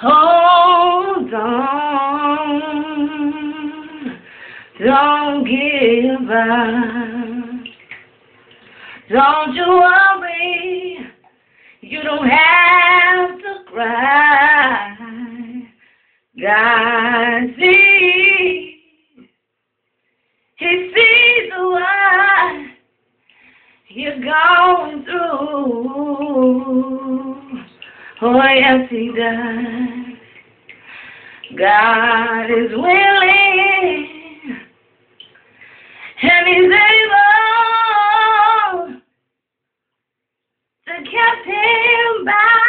Hold on, don't give up. Don't you worry, you don't have to cry. God sees, He sees what you're going through. Oh, yes, He does. God is willing, and He's able to catch Him by